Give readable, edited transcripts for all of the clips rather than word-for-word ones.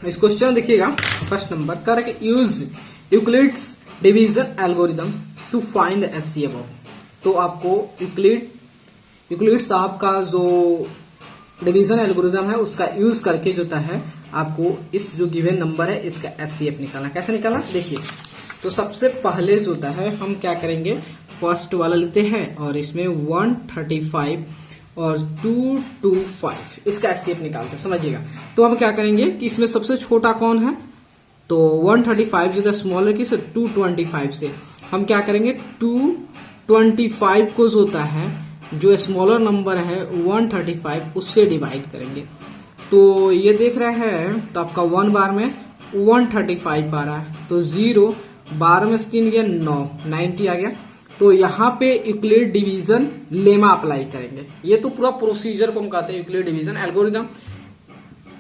इस क्वेश्चन देखिएगा, first number correct, use Euclid's division algorithm to find HCF of. तो आपको यूक्लिड साहब का जो डिवीजन एल्गोरिदम है उसका यूज करके जो है आपको इस जो गिवन नंबर है इसका एचसीएफ निकालना। कैसे निकालना देखिए, तो सबसे पहले जो होता है हम क्या करेंगे, फर्स्ट वाला लेते हैं और इसमें 135 और 225 इसका एचसीएफ निकालते हैं, समझिएगा। तो हम क्या करेंगे कि इसमें सबसे छोटा कौन है, तो 135 जो स्मॉलर की से 225 से हम क्या करेंगे, 225 को जो होता है जो स्मॉलर नंबर है 135 उससे डिवाइड करेंगे। तो ये देख रहे हैं, तो आपका 1 बार में 135 आ रहा है, तो 0 12 में 3 गया 9, 90 आ गया। तो यहाँ पे यूक्लिड डिवीजन लेमा अप्लाई करेंगे। ये तो पूरा प्रोसीजर को हम कहते हैं यूक्लिड डिवीजन एल्गोरिदम।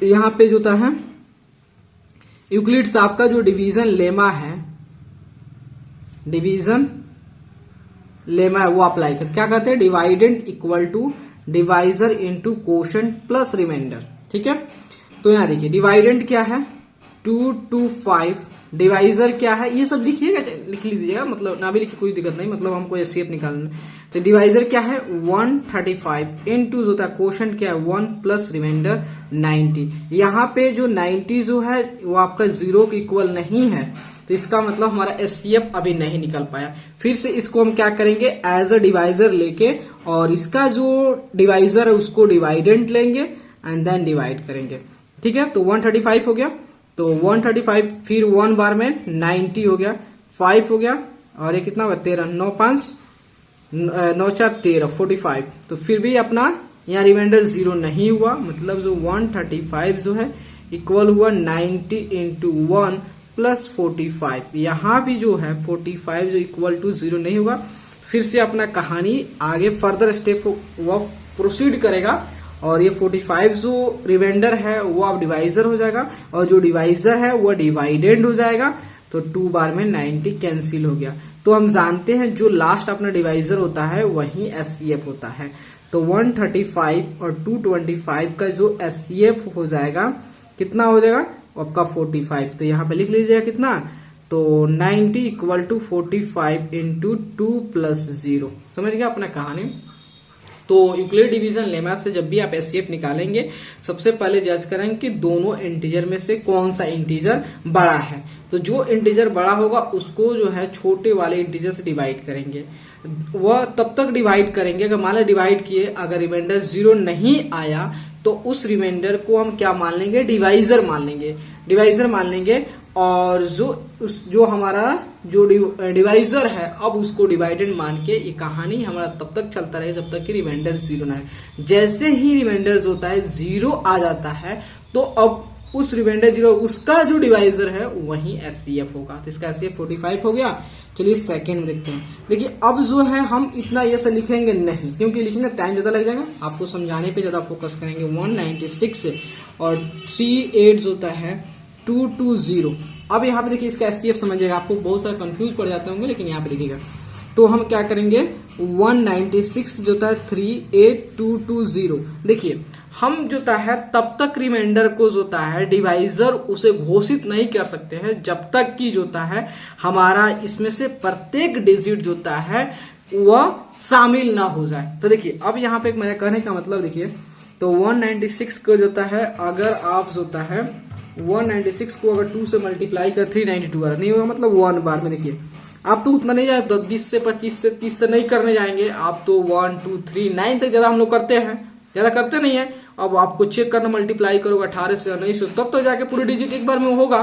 यहाँ पे जो होता है यूक्लिड साहब का जो डिवीजन लेमा है, डिवीजन लेमा है वो अप्लाई कर, क्या कहते हैं, dividend equal to divisor into quotient plus remainder. ठीक है, तो यहाँ देखिए डिवाइडेंड क्या है 225, डिवाइजर क्या है ये सब लिखिएगा, लिख लीजिएगा, मतलब ना भी लिखिए कोई दिक्कत नहीं, मतलब हमको एचसीएफ निकालना। तो डिवाइजर क्या है 135 इनटू जो होता है कोशेंट क्या है 1 प्लस रिमाइंडर 90। यहाँ पे जो 90 जो है वो आपका 0 के इक्वल नहीं है, तो इसका मतलब हमारा एचसीएफ अभी नहीं निकल पाया। फिर से इसको हम क्या करेंगे, एज अ डिवाइजर लेके और इसका जो डिवाइजर है उसको डिवाइडेंट लेंगे एंड देन डिवाइड करेंगे। ठीक है, तो 135 हो गया, तो 135 फिर 1 बार में 90 हो गया, 5 हो गया और ये कितना होगा 13, 9 5 9 4 13 45। तो फिर भी अपना यहाँ रिमाइंडर 0 नहीं हुआ, मतलब जो 135 जो है इक्वल हुआ 90 इंटू 1 प्लस 45। यहाँ भी जो है 45 जो इक्वल टू 0 नहीं होगा। फिर से अपना कहानी आगे फर्दर स्टेप वो प्रोसीड करेगा और ये 45 जो रिमाइंडर है वो अब डिवाइजर हो जाएगा और जो डिवाइजर है वो डिवाइडेड हो जाएगा। तो 2 बार में 90 कैंसिल हो गया। तो हम जानते हैं जो लास्ट अपना डिवाइजर होता है वही एचसीएफ होता है। तो 135 और 225 का जो एचसीएफ हो जाएगा कितना हो जाएगा आपका 45। तो यहाँ पे लिख लीजिएगा कितना, तो 90 इक्वल टू 45 इंटू 2 प्लस 0। समझ गया अपना कहानी। तो यूक्लिड डिवीजन लेमा से जब भी आप एचसीएफ निकालेंगे सबसे पहले जज करेंगे कि दोनों इंटीजर में से कौन सा इंटीजर बड़ा है। तो जो इंटीजर बड़ा होगा उसको जो है छोटे वाले इंटीजर से डिवाइड करेंगे। वह तब तक डिवाइड करेंगे अगर मान लो डिवाइड किए अगर रिमाइंडर 0 नहीं आया तो उस रिमाइंडर को हम क्या मान लेंगे, डिवाइजर मान लेंगे, डिवाइजर मान लेंगे। और जो हमारा जो डिवाइजर है अब उसको डिवाइडेड मान के ये कहानी हमारा तब तक चलता रहे जब तक कि रिमाइंडर 0 ना है। जैसे ही रिमाइंडर जो होता है 0 आ जाता है तो अब उस रिमाइंडर 0 उसका जो डिवाइजर है वही एचसीएफ होगा। तो इसका एचसीएफ 45 हो गया। चलिए सेकंड में देखते हैं। देखिए अब जो है हम इतना ये सब लिखेंगे नहीं, क्योंकि लिखने में टाइम ज्यादा लग जाएगा, आपको समझाने पे ज्यादा फोकस करेंगे। 196 और 38 जो होता है 220। अब यहाँ पे देखिए इसका एचसीएफ समझिएगा, आपको बहुत सारे कंफ्यूज पड़ जाते होंगे लेकिन यहाँ पे देखिएगा। तो हम क्या करेंगे 196 जो है 38220। देखिए हम जो है तब तक रिमाइंडर को जो है डिवाइजर उसे घोषित नहीं कर सकते हैं जब तक कि जो है हमारा इसमें से प्रत्येक डिजिट जो है वह शामिल ना हो जाए। तो देखिए अब यहाँ पे एक मेरा कहने का मतलब देखिए, तो 196 को जो है अगर आप जो है 196 को अगर 2 से मल्टीप्लाई कर 392 आ नहीं होगा, मतलब 1 बार में देखिए आप तो उतना नहीं जाए, तो 20 से 25 से 30 से नहीं करने जाएंगे आप, तो 1 2 3 9 तक ज्यादा हम लोग करते हैं, ज्यादा करते नहीं है। अब आपको चेक करना, मल्टीप्लाई करोगे 18 से 19 तब तो जाके पूरी डिजिट एक बार में होगा,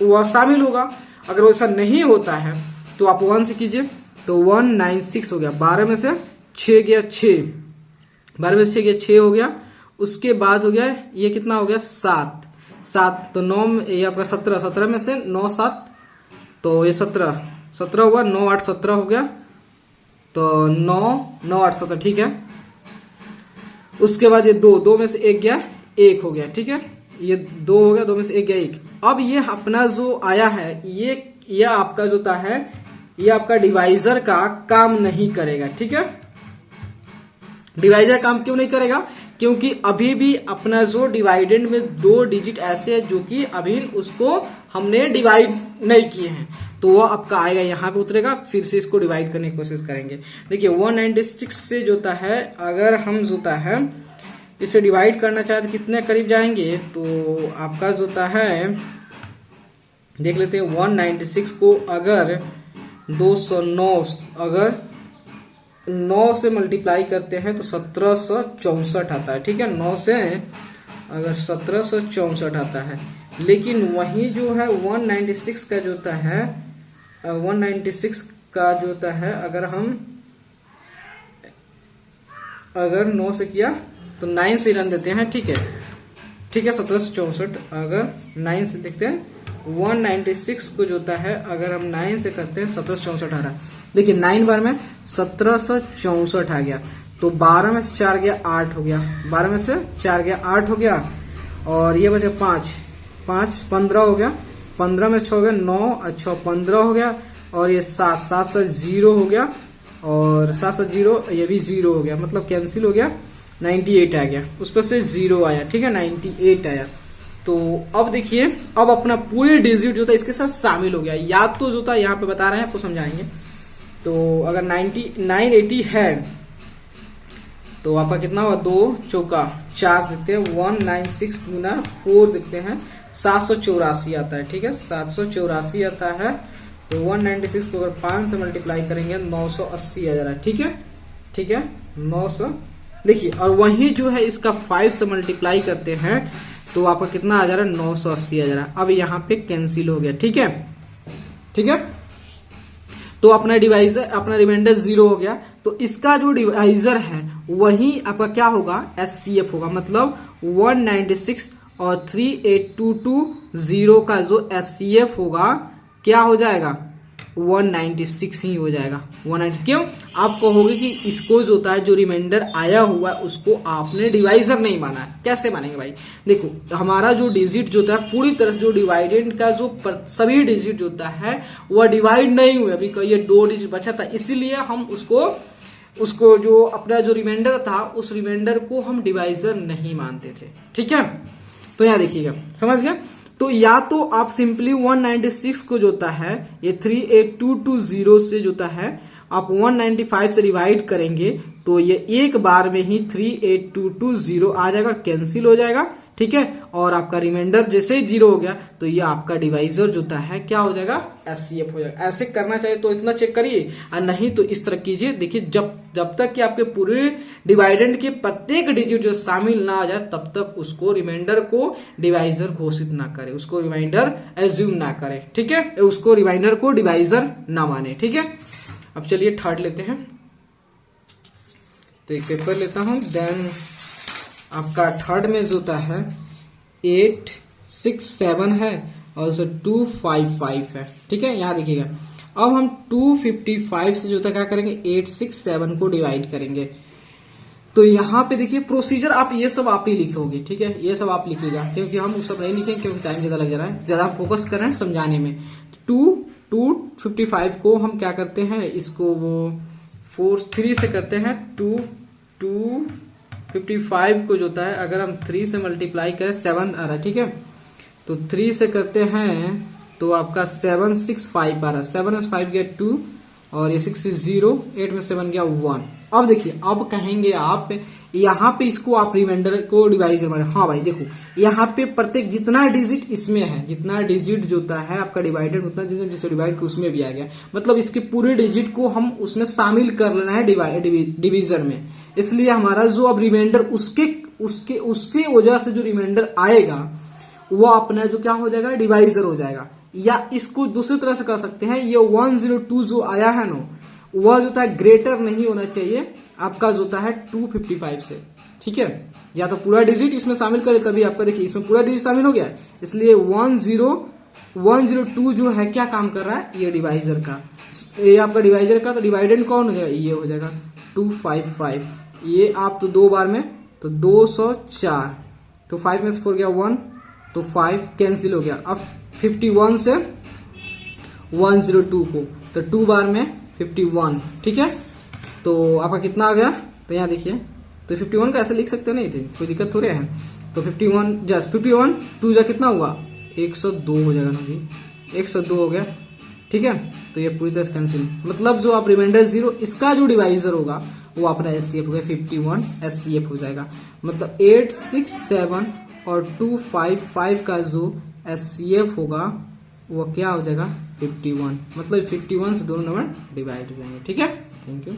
वह शामिल होगा। अगर वैसा नहीं होता है तो आप 1 से कीजिए, तो 196 हो गया, 12 में से 6 गया 6, 12 में से 6 गया 6 हो गया। उसके बाद हो गया ये कितना हो गया 7, तो 9 ये आपका 17 में से 9 7 तो ये 17 हुआ, 9 8 17 हो गया, तो 9 8 17 ठीक है। उसके बाद ये 2 में से 1 गया 1 हो गया, ठीक है, ये 2 हो गया, 2 में से 1 गया 1। अब ये अपना जो आया है ये आपका जो है ये आपका डिवाइजर का काम नहीं करेगा, ठीक है। डिवाइजर काम क्यों नहीं करेगा, क्योंकि अभी भी अपना जो डिवाइडेंड में 2 डिजिट ऐसे है जो कि अभी उसको हमने डिवाइड नहीं किए हैं, तो वो आपका आएगा यहाँ पे उतरेगा, फिर से इसको डिवाइड करने की कोशिश करेंगे। देखिए 196 से जो होता है, अगर हम जो होता है इसे डिवाइड करना चाहे तो कितने करीब जाएंगे, तो आपका जो होता है देख लेते हैं 196 को अगर 209 अगर 9 से मल्टीप्लाई करते हैं तो 1764 आता है। ठीक है, 9 से अगर 1764 आता है, लेकिन वही जो है 196 का जो होता है 196 का जो होता है अगर 9 से किया तो 9 से रन देते हैं। ठीक है 1764 अगर 9 से देखते हैं 196 को जो होता है अगर हम 9 से करते हैं 1764 आ रहा है। देखिए 9 बार में 1764 आ गया, तो 12 में से 4 गया 8 हो गया, 12 में से 4 गया 8 हो गया, और ये बचे 5 15 हो गया, 15 में 6 हो गया 9, अच्छा 15 हो गया, और ये 7 से 0 हो गया, और 7 से 0 ये भी 0 हो गया, मतलब कैंसिल हो गया, 98 आ गया, उस पर से 0 आया। ठीक है 98 आया। तो अब देखिए अब अपना पूरे डिजिट जो था इसके साथ शामिल हो गया, या तो जो था यहाँ पे बता रहे हैं आपको समझाएंगे। तो अगर 980 है तो आपका कितना हुआ, 2 चौका 4 देखते हैं, 196 गुना 4 देखते हैं 784 आता है। ठीक है 784 आता है, तो 196 को अगर 5 से मल्टीप्लाई करेंगे 980 आ जा रहा है। ठीक है 900। देखिए और वही जो है इसका 5 से मल्टीप्लाई करते हैं तो आपका कितना आ जा रहा है, 980 आ जा रहा है। अब यहाँ पे कैंसिल हो गया। ठीक है तो अपना डिवाइजर अपना रिमाइंडर 0 हो गया, तो इसका जो डिवाइजर है वही आपका क्या होगा, SCF होगा, मतलब 196 और 38220 का जो SCF होगा क्या हो जाएगा, 196 ही हो जाएगा। 190 क्यों, आप कहोगे कि इसको जो होता है जो रिमाइंडर आया हुआ है उसको आपने डिवाइजर नहीं माना है। कैसे मानेंगे भाई, देखो हमारा जो डिजिट जो होता है पूरी तरह से जो डिवाइडेंड का जो सभी डिजिट जो होता है वह डिवाइड नहीं हुए, अभी ये 2 डिजिट बचा था, इसीलिए हम उसको जो अपना जो रिमाइंडर था उस रिमाइंडर को हम डिवाइजर नहीं मानते थे। ठीक है, तो यहाँ देखिएगा, समझ गया। तो या तो आप सिंपली 196 को जो होता है ये 38220 से जो होता है आप 195 से डिवाइड करेंगे तो ये एक बार में ही 38220 आ जाएगा, कैंसिल हो जाएगा। ठीक है, और आपका रिमाइंडर जैसे ही 0 हो गया तो ये आपका डिवाइजर जो होता है क्या हो जाएगा, SCF हो जाएगा। ऐसे करना चाहिए तो इतना चेक करिए, और नहीं तो इस तरह कीजिए। देखिए जब तक कि आपके पूरे डिवाइडेंड के प्रत्येक डिजिट जो शामिल ना आ जाए तब तक उसको रिमाइंडर को डिवाइजर घोषित ना करे, उसको रिमाइंडर एज्यूम ना करे। ठीक है, उसको रिमाइंडर को डिवाइजर ना माने। ठीक है, अब चलिए थर्ड लेते हैं। तो एक पेपर लेता हूं, देन आपका थर्ड में जो होता है 867 है और 255 है। ठीक है, यहां देखिएगा अब हम 255 से जो होता है क्या करेंगे, 867 को डिवाइड करेंगे। तो यहाँ पे देखिए प्रोसीजर आप ये सब आप ही लिखोगे। ठीक है, ये सब आप लिखिएगा, क्योंकि हम वो सब नहीं लिखेंगे क्योंकि टाइम ज्यादा लग जा रहा है, ज्यादा फोकस कर रहे हैं समझाने में। 255 को हम क्या करते हैं, इसको वो 3 से करते हैं। 255 को जो होता है अगर हम 3 से मल्टीप्लाई करें 7 आ रहा है। ठीक है, तो 3 से करते हैं तो आपका 765 आ रहा है। 7 में 5 गया 2 और ये 6 is 0, 8 में 7 गया 1। अब देखिए अब कहेंगे आप यहाँ पे इसको आप रिमाइंडर को डिवाइजर माने। हाँ भाई देखो यहाँ पे प्रत्येक जितना डिजिट इसमें है, जितना डिजिट जो होता है आपका डिवाइडेड उतना डिजिट जिसे डिवाइड उसमें भी आ गया, मतलब इसके पूरे डिजिट को हम उसमें शामिल कर लेना है डिवीजन में। इसलिए हमारा जो अब रिमाइंडर उससे वजह से जो रिमाइंडर आएगा वो अपना जो क्या हो जाएगा, डिवाइजर हो जाएगा। या इसको दूसरी तरह से कर सकते हैं, ये 102 जो आया है ना वह जो होता है ग्रेटर नहीं होना चाहिए आपका जो होता है 255 से। ठीक है, या तो पूरा डिजिट इसमें शामिल करें तभी आपका देखिए इसमें पूरा डिजिट शामिल हो गया, इसलिए 102 जो है क्या काम कर रहा है, ये डिवाइजर का, ये आपका डिवाइजर का। तो डिवाइडेंड कौन हो जाएगा, ये हो जाएगा 255। ये आप तो 2 बार में तो 204, तो 5 में से 4 गया 1, तो 5 कैंसिल हो गया। अब 51 से 102 को तो 2 बार में 51। ठीक है, तो आपका कितना आ गया, तो यहाँ देखिए तो 51 का ऐसे लिख सकते हो नहीं थे, कोई दिक्कत थोड़े है। तो 51 जस्ट 51 2 जा कितना हुआ 102 हो जाएगा ना जी, 102 हो गया। ठीक है, तो ये पूरी तरह से कैंसिल, मतलब जो आप रिमाइंडर 0 इसका जो डिवाइजर होगा वो अपना SCF हो गया, 51 SCF हो जाएगा। मतलब 867 और 255 का जो SCF होगा वो क्या हो जाएगा 51, मतलब 51 से दोनों नंबर डिवाइड हो जाएंगे। ठीक है, थैंक यू।